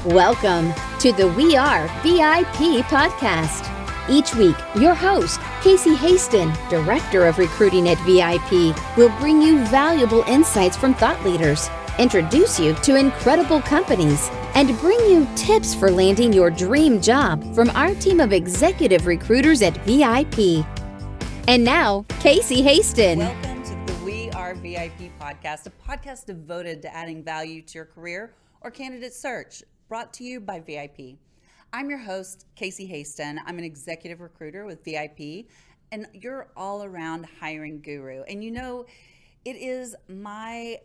Welcome to the We Are VIP podcast. Each week, your host, Casey Hasten, Director of Recruiting at VIP, will bring you valuable insights from thought leaders, introduce you to incredible companies, and bring you tips for landing your dream job from our team of executive recruiters at VIP. And now, Casey Hasten. Welcome to the We Are VIP podcast, a podcast devoted to adding value to your career or candidate search, brought to you by VIP. I'm your host, Casey Hasten. I'm an executive recruiter with VIP, and you're all-around hiring guru. And you know, it is my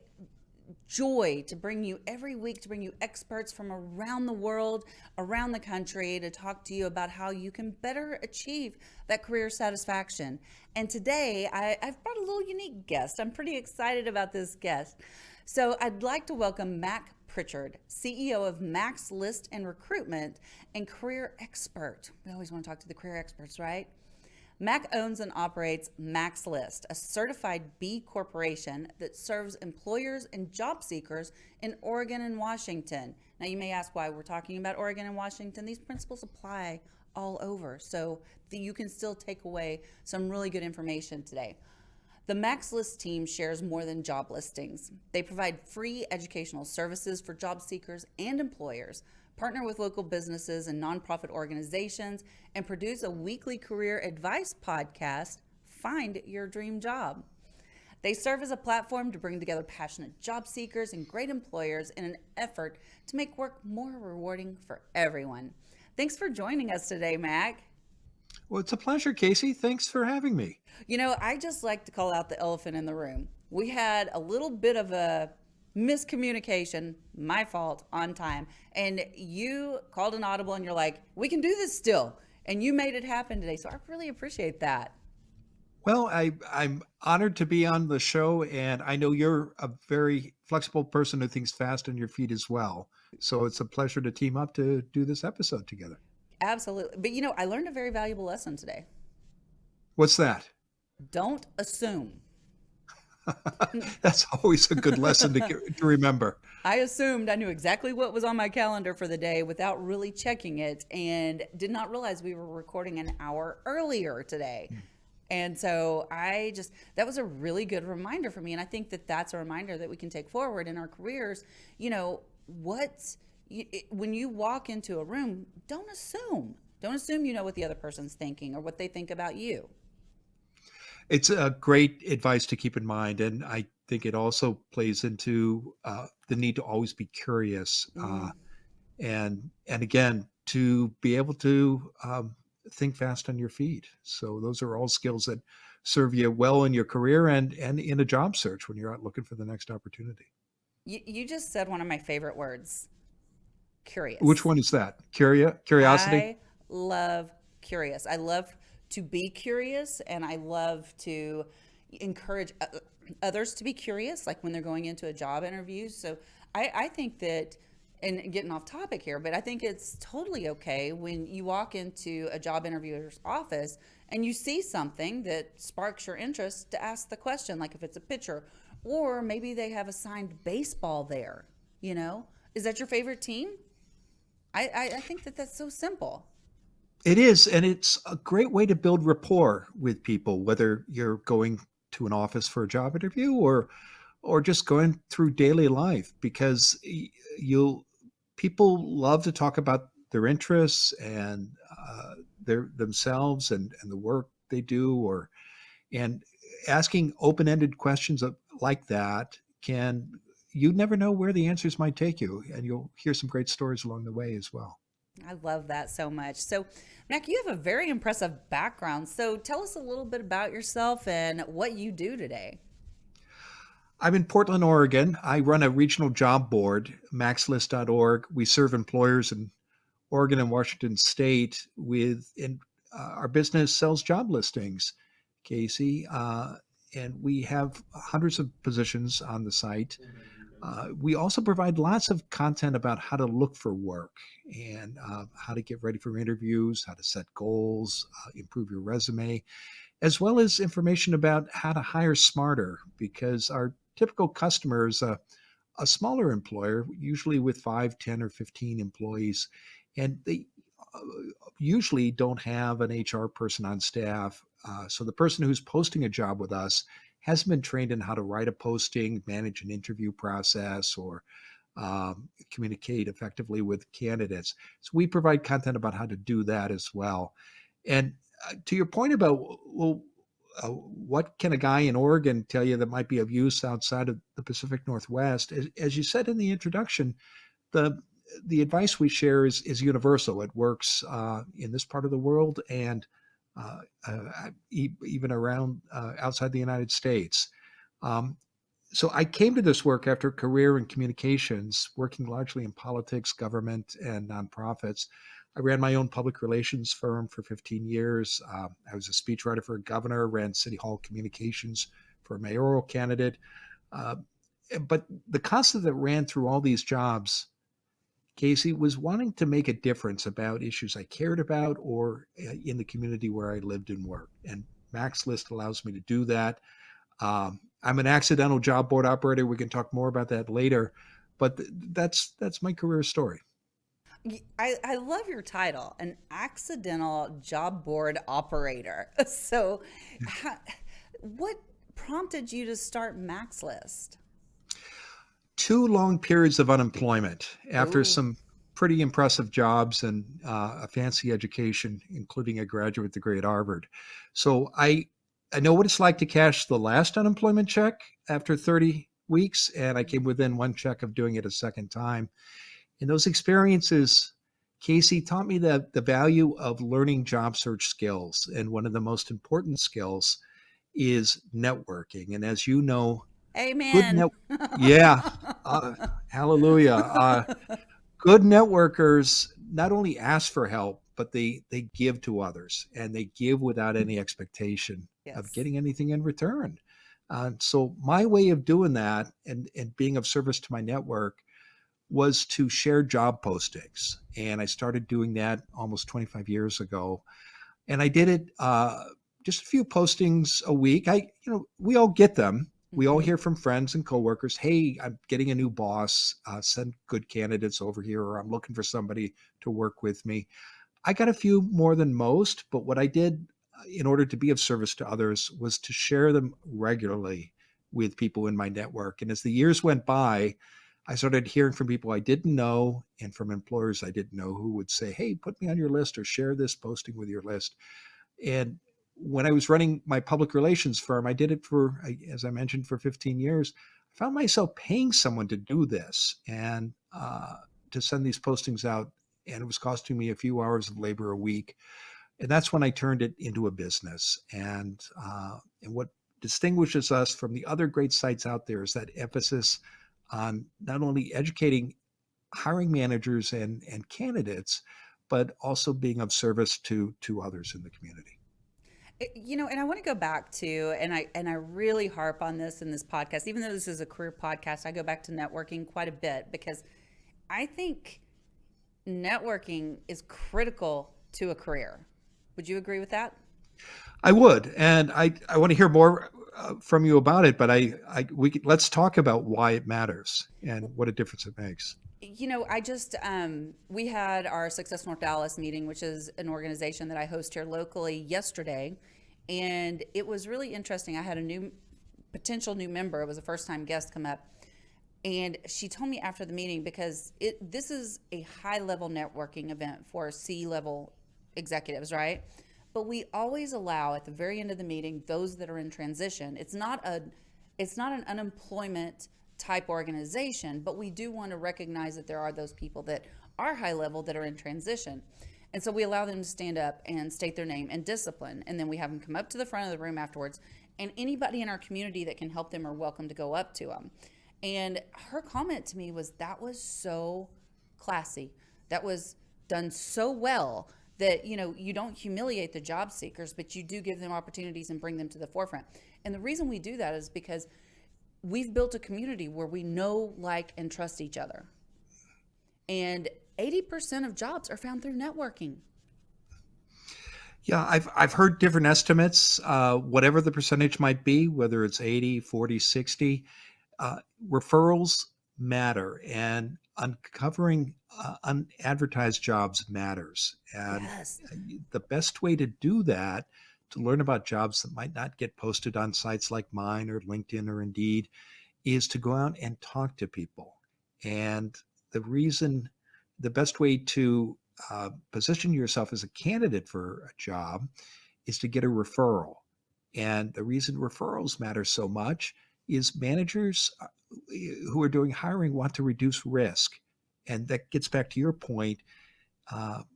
joy to bring you every week, to bring you experts from around the world, around the country, to talk to you about how you can better achieve that career satisfaction. And today, I've brought a little unique guest. I'm pretty excited about this guest. So I'd like to welcome Mac Prichard, CEO of Max List and Recruitment and career expert. We always want to talk to the career experts, right? Mac owns and operates Max List, a certified B corporation that serves employers and job seekers in Oregon and Washington. Now you may ask why we're talking about Oregon and Washington. These principles apply all over, so that you can still take away some really good information today. The Max List team shares more than job listings. They provide free educational services for job seekers and employers, partner with local businesses and nonprofit organizations, and produce a weekly career advice podcast, Find Your Dream Job. They serve as a platform to bring together passionate job seekers and great employers in an effort to make work more rewarding for everyone. Thanks for joining us today, Mac. Well, it's a pleasure, Casey. Thanks for having me. You know, I just like to call out the elephant in the room. We had a little bit of a miscommunication, my fault, on time. And you called an audible and you're like, we can do this still. And you made it happen today. So I really appreciate that. Well, I'm honored to be on the show, and I know you're a very flexible person who thinks fast on your feet as well. So it's a pleasure to team up to do this episode together. Absolutely. But you know, I learned a very valuable lesson today. What's that? Don't assume. That's always a good lesson to remember. I assumed I knew exactly what was on my calendar for the day without really checking it, and did not realize we were recording an hour earlier today. And so that was a really good reminder for me. And I think that that's a reminder that we can take forward in our careers. You know, when you walk into a room, don't assume. Don't assume you know what the other person's thinking or what they think about you. It's a great advice to keep in mind. And I think it also plays into the need to always be curious. And again, to be able to think fast on your feet. So those are all skills that serve you well in your career and in a job search when you're out looking for the next opportunity. You just said one of my favorite words. Curious. Which one is that? Curiosity? I love curious. I love to be curious, and I love to encourage others to be curious, like when they're going into a job interview. So I think that, and getting off topic here, but I think it's totally okay when you walk into a job interviewer's office and you see something that sparks your interest to ask the question, like if it's a pitcher, or maybe they have a signed baseball there, you know? Is that your favorite team? I think that that's so simple. It is, and it's a great way to build rapport with people, whether you're going to an office for a job interview or just going through daily life, because people love to talk about their interests and themselves and the work they do, and asking open-ended questions like that you never know where the answers might take you, and you'll hear some great stories along the way as well. I love that so much. So, Mac, you have a very impressive background. So tell us a little bit about yourself and what you do today. I'm in Portland, Oregon. I run a regional job board, maxlist.org. We serve employers in Oregon and Washington State our business sells job listings, Casey, and we have hundreds of positions on the site. We also provide lots of content about how to look for work and how to get ready for interviews, how to set goals, improve your resume, as well as information about how to hire smarter, because our typical customer is a a smaller employer, usually with 5, 10, or 15 employees, and they uh, usually don't have an HR person on staff. So the person who's posting a job with us hasn't been trained in how to write a posting, manage an interview process, or communicate effectively with candidates. So we provide content about how to do that as well. And to your point about, well, what can a guy in Oregon tell you that might be of use outside of the Pacific Northwest? As you said in the introduction, the the advice we share is universal. It works in this part of the world and even around outside the United States. Um, so I came to this work after a career in communications, working largely in politics, government, and nonprofits. I ran my own public relations firm for 15 years. I was a speechwriter for a governor, ran city hall communications for a mayoral candidate. Uh, but the constant that ran through all these jobs, Casey, was wanting to make a difference about issues I cared about or in the community where I lived and worked. And Max List allows me to do that. I'm an accidental job board operator. We can talk more about that later, but that's my career story. I love your title, an accidental job board operator. So, what prompted you to start Max List? 2 long periods of unemployment after Oh, some pretty impressive jobs and a fancy education, including a graduate degree at Harvard. So I know what it's like to cash the last unemployment check after 30 weeks, and I came within one check of doing it a second time. And those experiences, Casey, taught me the value of learning job search skills. And one of the most important skills is networking. And as you know, good amen. net, yeah, uh, hallelujah. Good networkers not only ask for help, but they give to others, and they give without any expectation of Yes. getting anything in return. So my way of doing that and being of service to my network was to share job postings. And I started doing that almost 25 years ago. And I did it just a few postings a week. We all get them. We all Hmm. hear from friends and coworkers, hey, I'm getting a new boss. Send good candidates over here, or I'm looking for somebody to work with me. I got a few more than most, but what I did in order to be of service to others was to share them regularly with people in my network. And as the years went by, I started hearing from people I didn't know and from employers I didn't know who would say, hey, put me on your list or share this posting with your list. And when I was running my public relations firm, I did it for, as I mentioned, for 15 years. I found myself paying someone to do this and to send these postings out. And it was costing me a few hours of labor a week. And that's when I turned it into a business. And what distinguishes us from the other great sites out there is that emphasis on not only educating hiring managers and candidates, but also being of service to others in the community. And I want to go back to, and I really harp on this in this podcast, even though this is a career podcast, I go back to networking quite a bit because I think networking is critical to a career. Would you agree with that? I would, and I want to hear more from you about it. But let's talk about why it matters and what a difference it makes. I just, we had our Success North Dallas meeting, which is an organization that I host here locally yesterday. And it was really interesting. I had a potential new member. It was a first time guest come up. And she told me after the meeting, because this is a high level networking event for C-level executives, right? But we always allow at the very end of the meeting those that are in transition. It's not an unemployment type organization, but we do want to recognize that there are those people that are high level that are in transition. And so we allow them to stand up and state their name and discipline. And then we have them come up to the front of the room afterwards. And anybody in our community that can help them are welcome to go up to them. And her comment to me was, that was so classy. That was done so well that, you don't humiliate the job seekers, but you do give them opportunities and bring them to the forefront. And the reason we do that is because we've built a community where we know, like, and trust each other. And 80% of jobs are found through networking. Yeah, I've heard different estimates, whatever the percentage might be, whether it's 80, 40, 60. Uh, Referrals matter, and uncovering unadvertised jobs matters. And Yes. the best way to do that, to learn about jobs that might not get posted on sites like mine or LinkedIn or Indeed, is to go out and talk to people. And the reason, the best way to position yourself as a candidate for a job is to get a referral. And the reason referrals matter so much is managers who are doing hiring want to reduce risk. And that gets back to your point.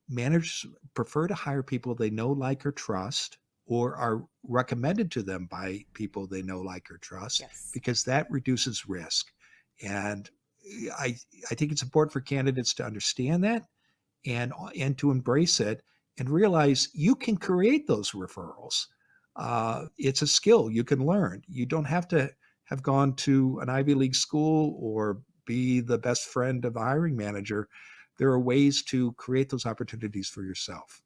Managers prefer to hire people they know, like, or trust, or are recommended to them by people they know, like, or trust, Yes. because that reduces risk. And I, I think it's important for candidates to understand that, and to embrace it, and realize you can create those referrals. It's a skill you can learn. You don't have to have gone to an Ivy League school or be the best friend of a hiring manager. There are ways to create those opportunities for yourself.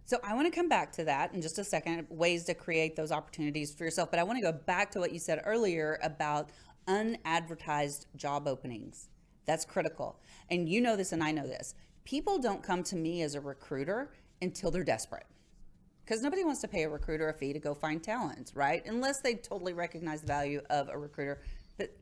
So I want to come back to that in just a second, ways to create those opportunities for yourself. But I want to go back to what you said earlier about unadvertised job openings. That's critical. And you know this, and I know this. People don't come to me as a recruiter until they're desperate, because nobody wants to pay a recruiter a fee to go find talent, right? Unless they totally recognize the value of a recruiter. But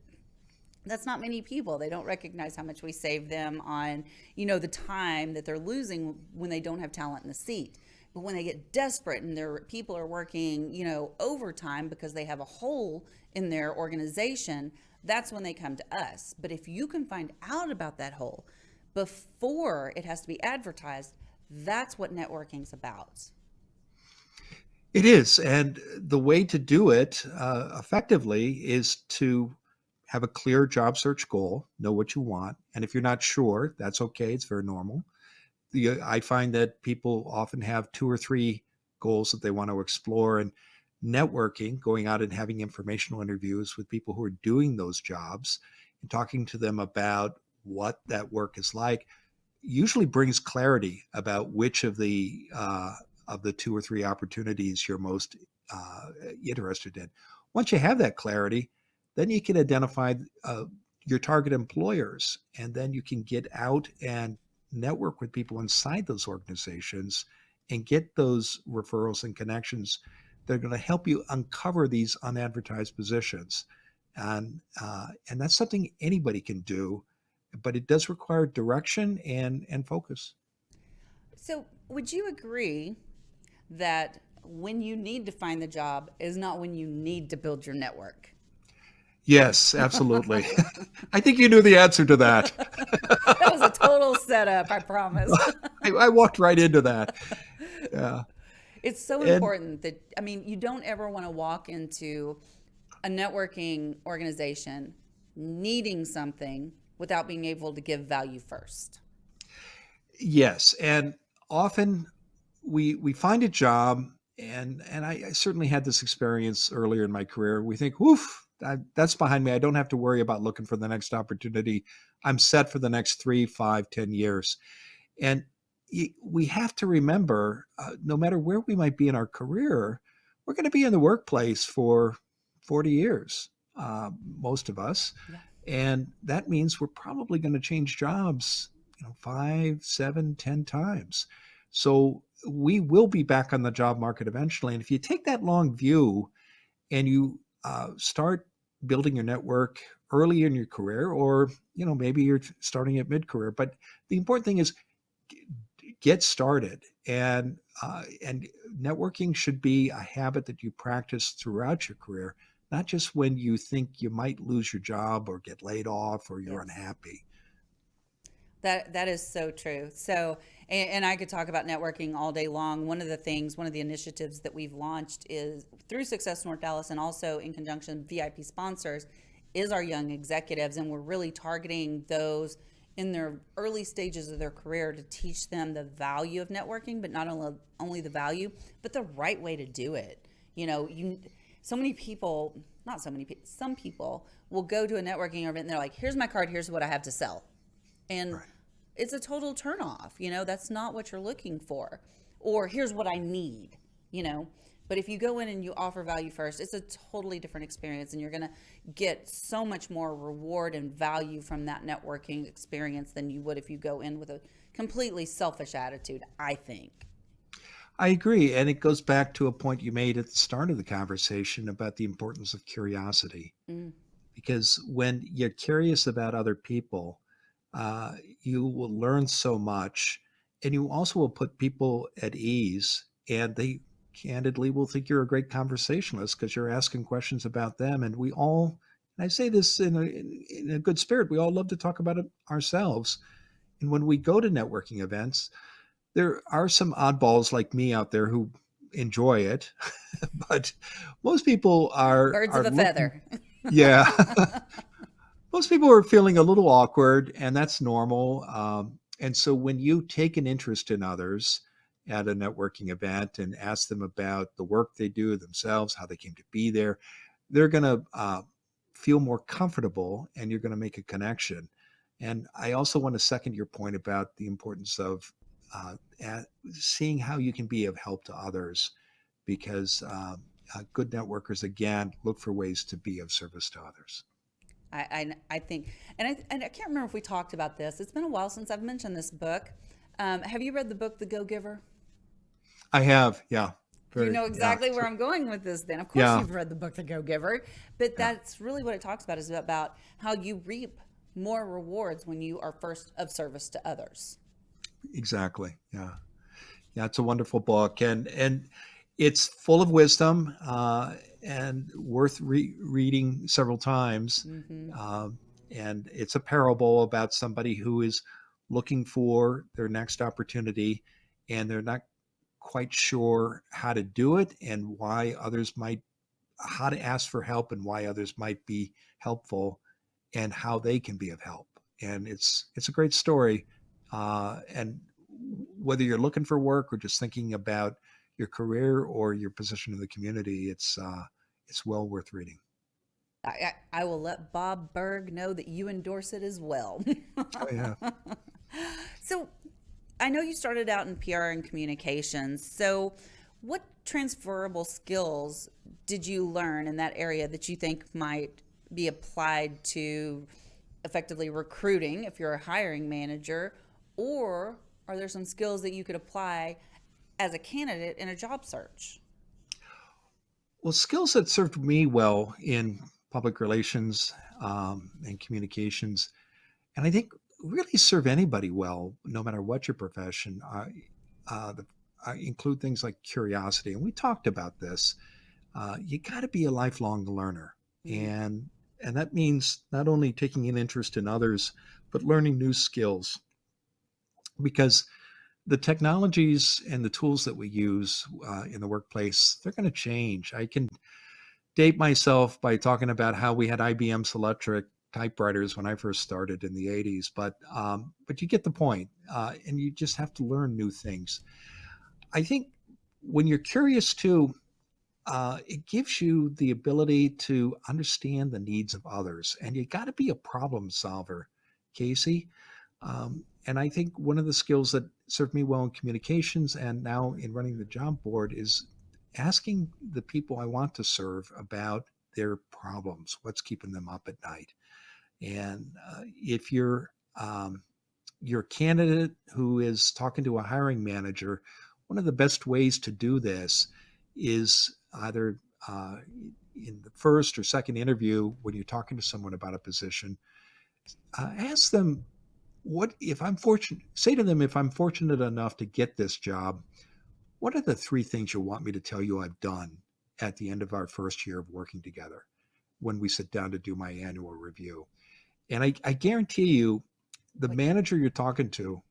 that's not many people. They don't recognize how much we save them on, the time that they're losing when they don't have talent in the seat. But when they get desperate and their people are working, overtime because they have a hole in their organization, that's when they come to us. But if you can find out about that hole before it has to be advertised, that's what networking's about. It is. And the way to do it effectively is to have a clear job search goal, know what you want. And if you're not sure, that's okay. It's very normal. I find that people often have two or three goals that they want to explore, and networking, going out and having informational interviews with people who are doing those jobs and talking to them about what that work is like, usually brings clarity about which of the two or three opportunities you're most interested in. Once you have that clarity, then you can identify your target employers, and then you can get out and network with people inside those organizations and get those referrals and connections that are going to help you uncover these unadvertised positions. And that's something anybody can do, but it does require direction and focus. So would you agree that when you need to find the job is not when you need to build your network? Yes, absolutely. I think you knew the answer to that. That was a total setup, I promise. I walked right into that. Yeah. It's so And important that, you don't ever want to walk into a networking organization needing something without being able to give value first. yes, and often we find a job, and I certainly had this experience earlier in my career. We think, "Woof, that's behind me. I don't have to worry about looking for the next opportunity. I'm set for the next 3, 5, 10 years." And we have to remember, no matter where we might be in our career, we're going to be in the workplace for 40 years, most of us. Yeah. And that means we're probably going to change jobs, 5, 7, 10 times. So we will be back on the job market eventually. And if you take that long view and you start building your network early in your career, or maybe you're starting at mid-career, but the important thing is get started. And networking should be a habit that you practice throughout your career, not just when you think you might lose your job or get laid off or you're Yes. unhappy. That is so true. So, and I could talk about networking all day long. One of the initiatives that we've launched is through Success North Dallas, and also in conjunction with VIP sponsors, is our young executives. And we're really targeting those in their early stages of their career to teach them the value of networking, but not only the value, but the right way to do it. So many people, not so many people, some people will go to a networking event and they're like, here's my card, here's what I have to sell. And Right. it's a total turnoff. That's not what you're looking for. Or here's what I need. But if you go in and you offer value first, it's a totally different experience, and you're going to get so much more reward and value from that networking experience than you would if you go in with a completely selfish attitude, I think. I agree. And it goes back to a point you made at the start of the conversation about the importance of curiosity. Mm. Because when you're curious about other people, you will learn so much, and you also will put people at ease, and they candidly will think you're a great conversationalist because you're asking questions about them. And we all, and I say this in a good spirit, we all love to talk about it ourselves. And when we go to networking events, there are some oddballs like me out there who enjoy it, but most people Birds are of a looking. feather. Yeah. Most people are feeling a little awkward, and that's normal. And so when you take an interest in others at a networking event and ask them about the work they do themselves, how they came to be there, they're going to feel more comfortable, and you're going to make a connection. And I also want to second your point about the importance of seeing how you can be of help to others, because good networkers, again, look for ways to be of service to others. I think, and I can't remember if we talked about this. It's been a while since I've mentioned this book. Have you read the book, The Go-Giver? I have, yeah. You Very, know yeah, exactly where I'm going with this then. Of course yeah, you've read the book, The Go-Giver, but yeah, that's really what it talks about, is about how you reap more rewards when you are first of service to others. exactly. Yeah, yeah. It's a wonderful book, and it's full of wisdom and worth reading several times. Hmm. Um, and it's a parable about somebody who is looking for their next opportunity, and they're not quite sure how to do it, and why others might, how to ask for help, and why others might be helpful, and how they can be of help. And it's a great story. And whether you're looking for work or just thinking about your career or your position in the community, it's well worth reading. I will let Bob Berg know that you endorse it as well. Oh yeah. So I know you started out in PR and communications. So what transferable skills did you learn in that area that you think might be applied to effectively recruiting if you're a hiring manager? Or are there some skills that you could apply as a candidate in a job search? Well, skills that served me well in public relations and communications, and I think really serve anybody well, no matter what your profession. I include things like curiosity, and we talked about this. You got to be a lifelong learner, Mm. and that means not only taking an interest in others, but learning new skills, because the technologies and the tools that we use in the workplace, they're going to change. I can date myself by talking about how we had IBM Selectric typewriters when I first started in the 80s, but you get the point, and you just have to learn new things. I think when you're curious too, it gives you the ability to understand the needs of others, and you got to be a problem solver, Casey. And I think one of the skills that served me well in communications and now in running the job board is asking the people I want to serve about their problems, what's keeping them up at night. And if you're a candidate who is talking to a hiring manager, one of the best ways to do this is either in the first or second interview when you're talking to someone about a position, ask them, what if I'm fortunate, say to them, if I'm fortunate enough to get this job, what are the three things you want me to tell you I've done at the end of our first year of working together when we sit down to do my annual review? And I guarantee you, the Like, manager you're talking to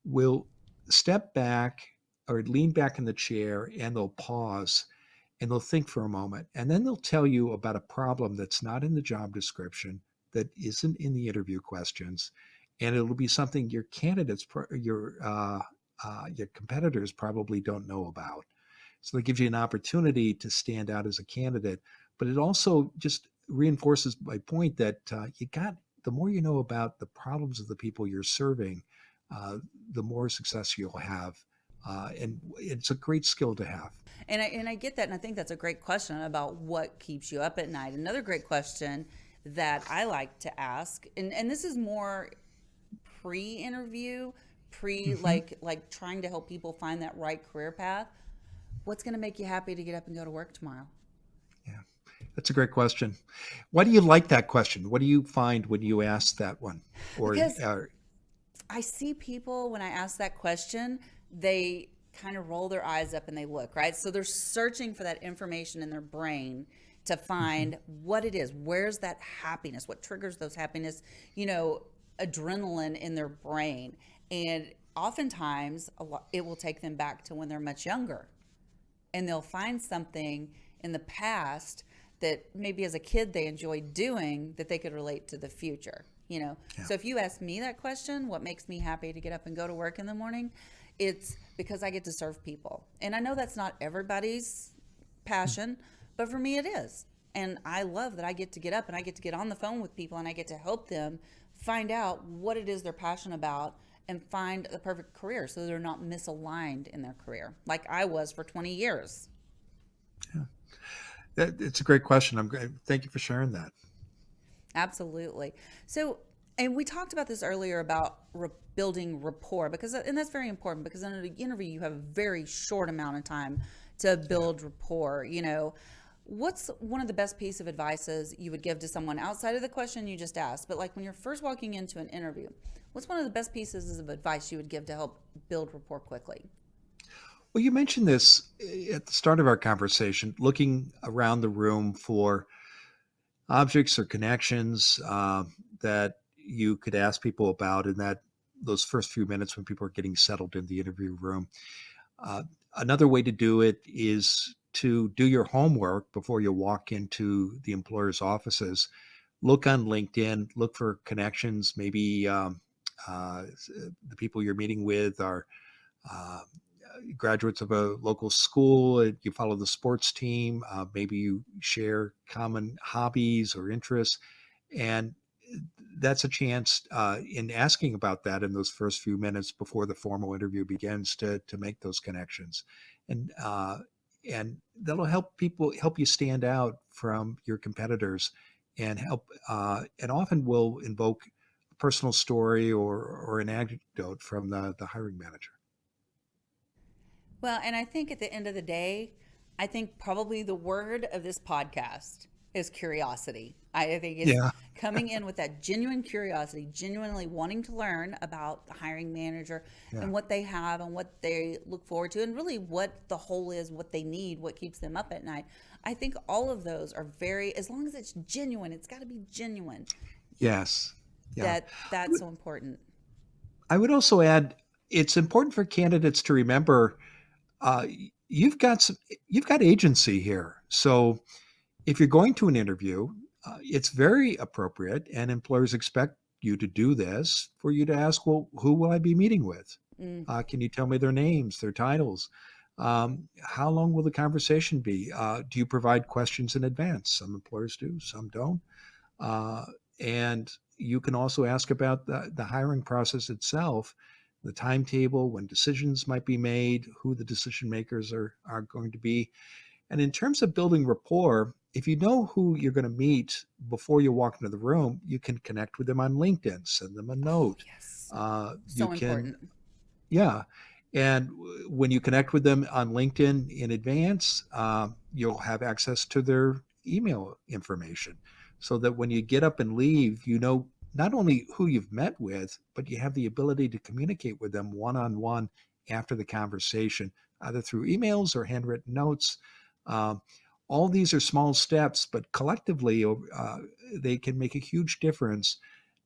will step back or lean back in the chair, and they'll pause and they'll think for a moment. And then they'll tell you about a problem that's not in the job description, that isn't in the interview questions. And it'll be something your candidates, your competitors probably don't know about. So that gives you an opportunity to stand out as a candidate. But it also just reinforces my point that the more you know about the problems of the people you're serving, the more success you'll have And it's a great skill to have. And I get that, and I think that's a great question about what keeps you up at night. Another great question that I like to ask, and this is more pre-interview, Hmm. like trying to help people find that right career path. What's going to make you happy to get up and go to work tomorrow? Yeah, that's a great question. Why do you like that question? What do you find when you ask that one? Or Because I see people when I ask that question, they kind of roll their eyes up and they look, right? So they're searching for that information in their brain to Mhm. find what it is. Where's that happiness? What triggers those happiness, you know, adrenaline in their brain? And oftentimes it will take them back to when they're much younger, and they'll find something in the past that maybe as a kid they enjoyed doing that they could relate to the future, you know. Yeah. So if you ask me that question, what makes me happy to get up and go to work in the morning, it's because I get to serve people. And I know that's not everybody's passion, but for me it is. And I love that I get to get up and I get to get on the phone with people and I get to help them find out what it is they're passionate about and find the perfect career so they're not misaligned in their career like I was for 20 years. Yeah. It's a great question. Thank you for sharing that. Absolutely. So, and we talked about this earlier about building rapport because, and that's very important because in an interview you have a very short amount of time to Yeah. build rapport. You know, what's one of the best piece of advices you would give to someone outside of the question you just asked, but like when you're first walking into an interview, what's one of the best pieces of advice you would give to help build rapport quickly? Well, you mentioned this at the start of our conversation, looking around the room for objects or connections that you could ask people about in that those first few minutes when people are getting settled in the interview room. Uh, Another way to do it is to do your homework before you walk into the employer's offices. Look on LinkedIn, look for connections. Maybe the people you're meeting with are uh, graduates of a local school. You follow the sports team. Maybe you share common hobbies or interests. And that's a chance in asking about that in those first few minutes before the formal interview begins to make those connections, and that'll help you stand out from your competitors, and help and often will invoke a personal story or an anecdote from the hiring manager. Well, and I think at the end of the day, I think probably the word of this podcast is curiosity. I think it's Yeah, coming in with that genuine curiosity, genuinely wanting to learn about the hiring manager yeah. and what they have and what they look forward to, and really what the whole is, what they need, what keeps them up at night. I think all of those are very, as long as it's genuine, it's got to be genuine. Yes, yeah. That's so important. I would also add it's important for candidates to remember uh, you've got you've got agency here. So if you're going to an interview, it's very appropriate, and employers expect you to do this for you to ask, well, who will I be meeting with? Mm, Can you tell me their names, their titles? How long will the conversation be? Do you provide questions in advance? Some employers do, some don't. Uh, and you can also ask about the hiring process itself, the timetable, when decisions might be made, who the decision makers are going to be. And in terms of building rapport, if you know who you're going to meet before you walk into the room, you can connect with them on LinkedIn, send them a note. yes. You So can, important. yeah. And when you connect with them on LinkedIn in advance, you'll have access to their email information so that when you get up and leave, you know not only who you've met with, but you have the ability to communicate with them one on one after the conversation, either through emails or handwritten notes. Um, all these are small steps, but collectively, they can make a huge difference,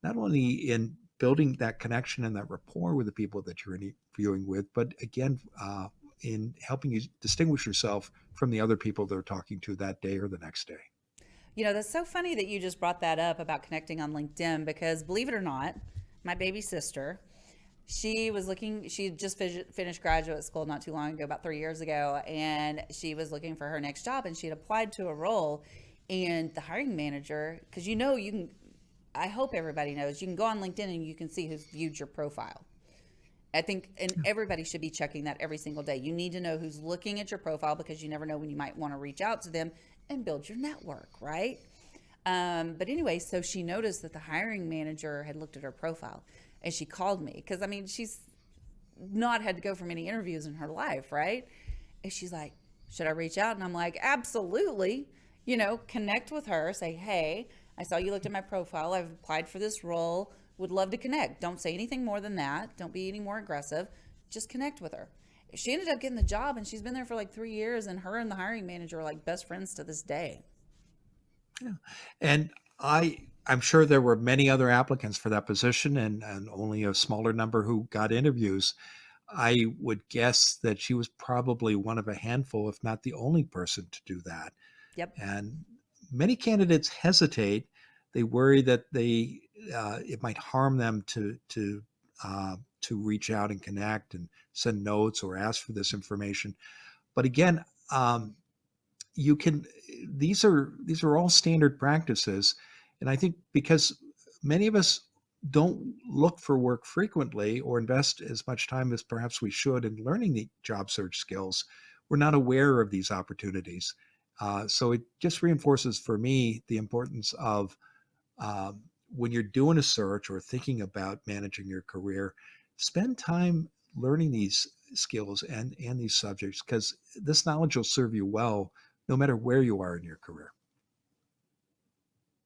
not only in building that connection and that rapport with the people that you're interviewing with, but again, in helping you distinguish yourself from the other people they're talking to that day or the next day. You know, that's so funny that you just brought that up about connecting on LinkedIn because believe it or not, my baby sister, she was looking, she just finished graduate school not too long ago, about 3 years ago, and she was looking for her next job and she had applied to a role. And the hiring manager, because you know, you can, I hope everybody knows, you can go on LinkedIn and you can see who's viewed your profile. I think, and everybody should be checking that every single day. You need to know who's looking at your profile because you never know when you might want to reach out to them and build your network, right? But anyway, so she noticed that the hiring manager had looked at her profile and she called me because, I mean, she's not had to go for many interviews in her life, right? And she's like, should I reach out? And I'm like, absolutely. Connect with her, say, hey, I saw you looked at my profile. I've applied for this role. Would love to connect. Don't say anything more than that. Don't be any more aggressive. Just connect with her. She ended up getting the job and she's been there for like 3 years, and her and the hiring manager are like best friends to this day. Yeah. And I'm sure there were many other applicants for that position and only a smaller number who got interviews. I would guess that she was probably one of a handful, if not the only person to do that. Yep. And many candidates hesitate. They worry that it might harm them to reach out and connect and send notes or ask for this information. But again, you can. These are all standard practices, and I think because many of us don't look for work frequently or invest as much time as perhaps we should in learning the job search skills, we're not aware of these opportunities. So it just reinforces for me the importance of when you're doing a search or thinking about managing your career, spend time learning these skills and these subjects, because this knowledge will serve you well no matter where you are in your career.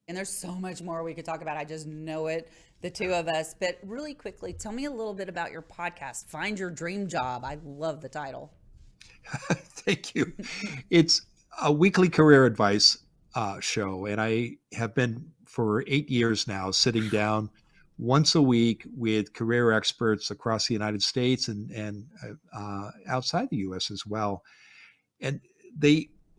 And there's so much more we could talk about. I just know it, the two of us. But really quickly, tell me a little bit about your podcast, Find Your Dream Job. I love the title. Thank you. It's a weekly career advice show, and I have been for 8 years now sitting down once a week with career experts across the United States and outside the U.S. as well. And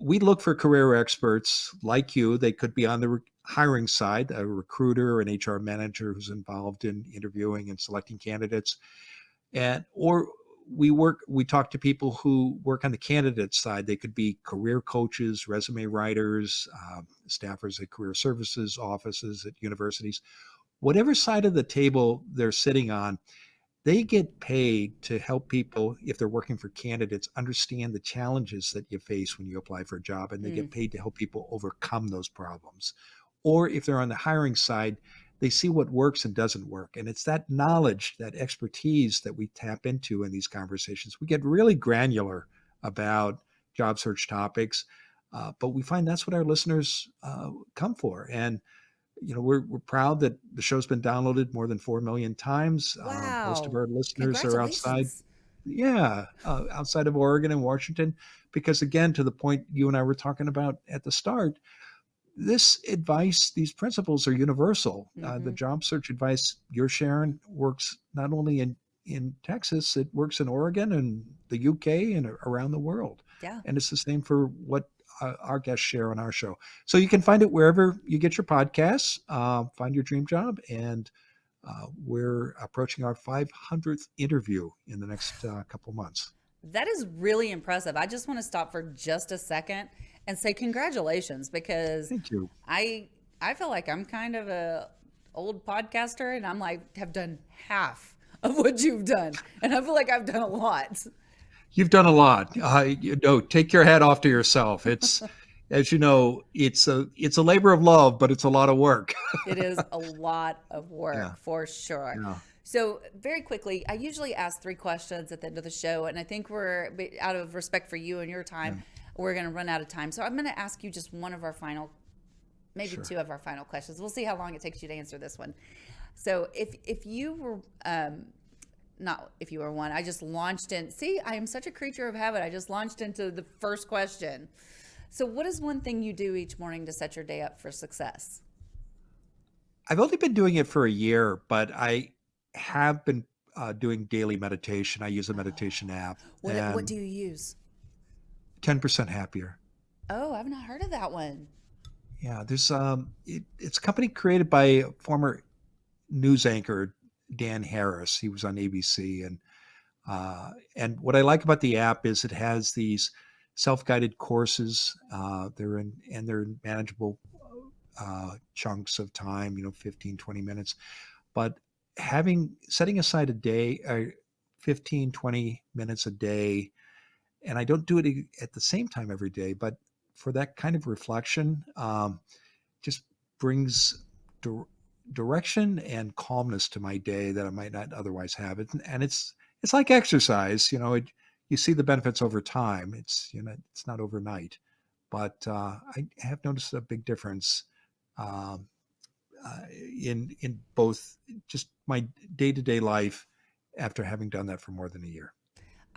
we look for career experts like you. They could be on the hiring side, a recruiter, an HR manager who's involved in interviewing and selecting candidates, or we talk to people who work on the candidate side. They could be career coaches, resume writers, staffers at career services offices at universities. Whatever side of the table they're sitting on, they get paid to help people, if they're working for candidates, understand the challenges that you face when you apply for a job, and they get paid to help people overcome those problems. Or if they're on the hiring side, they see what works and doesn't work. And it's that knowledge, that expertise that we tap into in these conversations. We get really granular about job search topics, but we find that's what our listeners come for. And we're proud that the show's been downloaded more than 4 million times. Wow. Most of our listeners are outside of Oregon and Washington, because again, to the point you and I were talking about at the start, this advice, these principles are universal. The job search advice you're sharing works not only in Texas, it works in Oregon and the UK and around the world. Yeah. And it's the same for what our guests share on our show. So you can find it wherever you get your podcasts. Find Your Dream Job. And we're approaching our 500th interview in the next couple months. That is really impressive. I just want to stop for just a second and say congratulations, because Thank you. I feel like I'm kind of a old podcaster, and I'm like, have done half of what you've done. And I feel like I've done a lot. You've done a lot. Take your hat off to yourself. It's, as you know, it's a labor of love, but it's a lot of work. It is a lot of work, for sure. Yeah. So very quickly, I usually ask 3 questions at the end of the show, and I think we're, out of respect for you and your time, we're going to run out of time. So I'm going to ask you just one of our final, maybe 2 of our final questions. We'll see how long it takes you to answer this one. So if you were, not if you were one, I just launched in, see, I am such a creature of habit. I just launched into the first question. So what is one thing you do each morning to set your day up for success? I've only been doing it for a year, but I have been doing daily meditation. I use a meditation app. What do you use? 10% Happier. Oh, I've not heard of that one. Yeah, there's it's a company created by former news anchor Dan Harris. He was on ABC, and what I like about the app is it has these self-guided courses. They're in manageable chunks of time, 15, 20 minutes. But setting aside a day 15, 20 minutes a day. And I don't do it at the same time every day, but for that kind of reflection, just brings direction and calmness to my day that I might not otherwise have. And it's like exercise, you see the benefits over time. It's not overnight, but I have noticed a big difference in both just my day-to-day life after having done that for more than a year.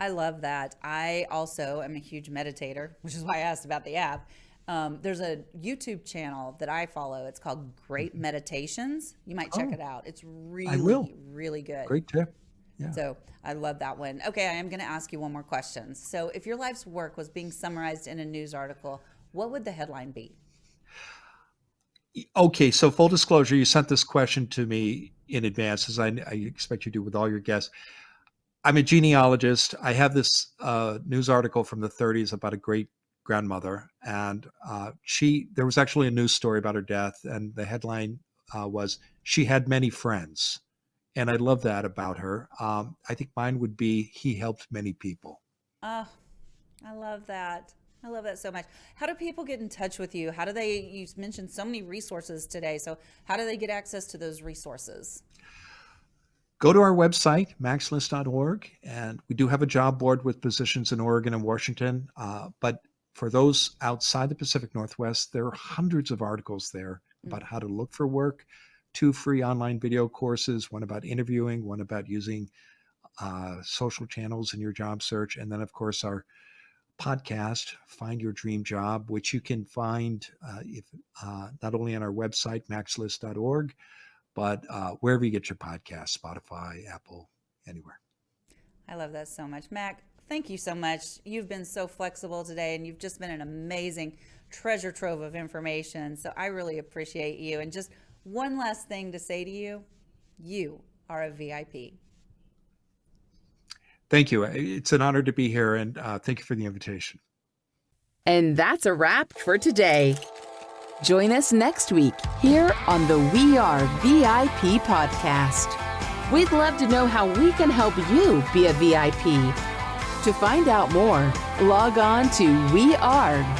I love that. I also am a huge meditator, which is why I asked about the app. There's a YouTube channel that I follow. It's called Great Meditations. You might check it out. It's really, really good. Great tip. Yeah. So I love that one. Okay, I am going to ask you one more question. So if your life's work was being summarized in a news article, what would the headline be? Okay, so full disclosure, you sent this question to me in advance, as I expect you do with all your guests. I'm a genealogist. I have this news article from the 30s about a great grandmother, and there was actually a news story about her death, and the headline was, "She had many friends." And I love that about her. I think mine would be, "He helped many people." Oh, I love that. I love that so much. How do people get in touch with you? You mentioned so many resources today. So how do they get access to those resources? Go to our website, maxlist.org, and we do have a job board with positions in Oregon and Washington. But for those outside the Pacific Northwest, there are hundreds of articles there about how to look for work, 2 free online video courses, one about interviewing, one about using social channels in your job search, and then, of course, our podcast, Find Your Dream Job, which you can find not only on our website, maxlist.org, but wherever you get your podcasts, Spotify, Apple, anywhere. I love that so much. Mac, thank you so much. You've been so flexible today, and you've just been an amazing treasure trove of information. So I really appreciate you. And just one last thing to say to you, you are a VIP. Thank you. It's an honor to be here, and thank you for the invitation. And that's a wrap for today. Join us next week here on the We Are VIP podcast. We'd love to know how we can help you be a VIP. To find out more, log on to wearevip.com.